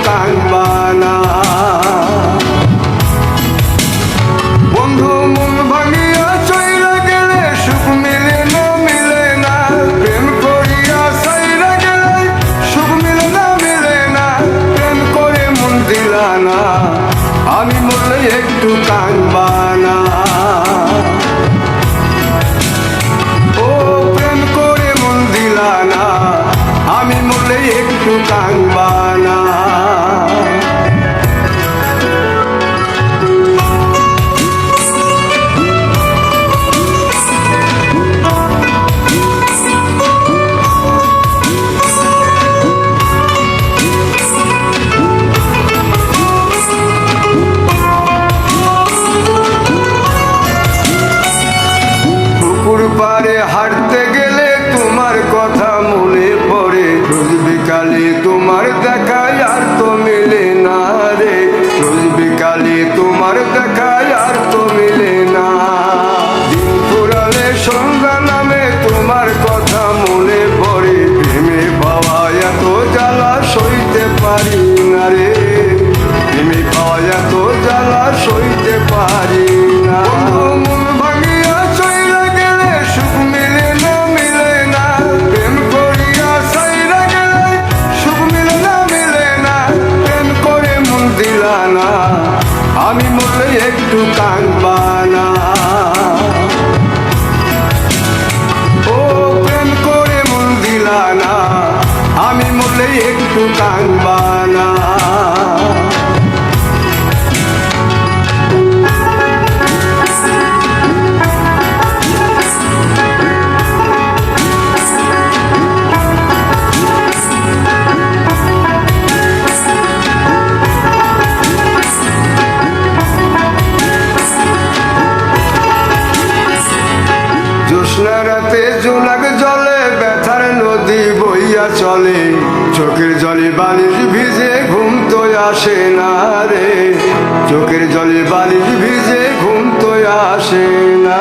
কাঁদবা না। বন্ধু মন ভাঙিয়া চইলা গেলে সুখ মিলে না, মিলে না। প্রেম করিয়া সাইরা গেলে সুখ মিলে না, মিলে না। প্রেম করে মন দিলা না, আমি মরলে একটু কাঁদবা না। ও প্রেম করে মন দিলা না, আমি মরলে একটু কাঁদবা না। পারে হাঁটতে গেলে তোমার কথা মনে পড়ে, রোজ বিকালে তোমার দেখায় আর তো মিলে না রে। রোজ বিকালে তোমার দেখায় আর তো মিলে না। দিন ফুরালে সন্ধ্যা নামে তোমার কথা মনে পড়ে, প্রেমে পাওয়া এত জ্বালা সইতে পারি না রে। প্রেমে পাওয়া এত জ্বালা সইতে পারি না। আমি মরলে একটু কাঁদবা না। ও প্রেম করে মন দিলা না, আমি মরলে একটু কাঁদবা না। রাতে জোনাক জলে ব্যথার নদী বইয়া চলে, চোখের জলে বালিশ ভিজে ঘুম তো আসে না রে। চোখের জলে বালিশ ভিজে ঘুম তো আসে না।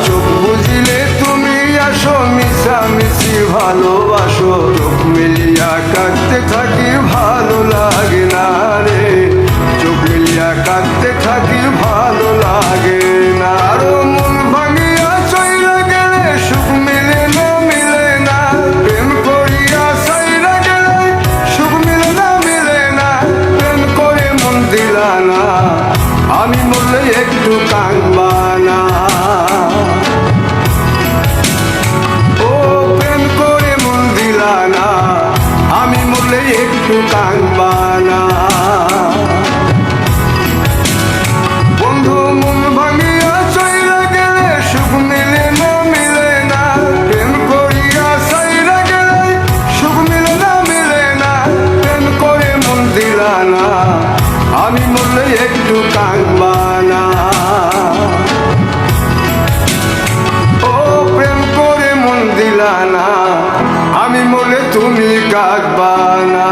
চোখ বুঝিলে তুমি আসো, মিশামিশি ভালোবাসো। চোখ মিলিয়া কাঁদতে থাকি ভালো লাগে না রে। চোখ মিলিয়া কাঁদতে থাকি ভালো লাগে না। আরো মন ভাঙিয়া চইলা গেলে সুখ মিলে না, মিলে না। প্রেম করিয়া সাইরা গেলে সুখ মিলে না, মিলে না। প্রেম করে মন দিলা না, আমি মরলে একটু কাঁদবা না। ও প্রেম করে মন দিলা না, আমি মরলে একটু কাঁদবা না। বন্ধু মন ভাঙিয়া চইলা গেলে সুখ মিলে না, মিলে না। প্রেম করিয়া সাইরা গেলে সুখ মিলে না, মিলে না। প্রেম করে মন দিলা না, আমি মরলে একটু কাঁদবা না। ও প্রেম করে মন দিলা না, আমি মরলে তুমি কাঁদবা না।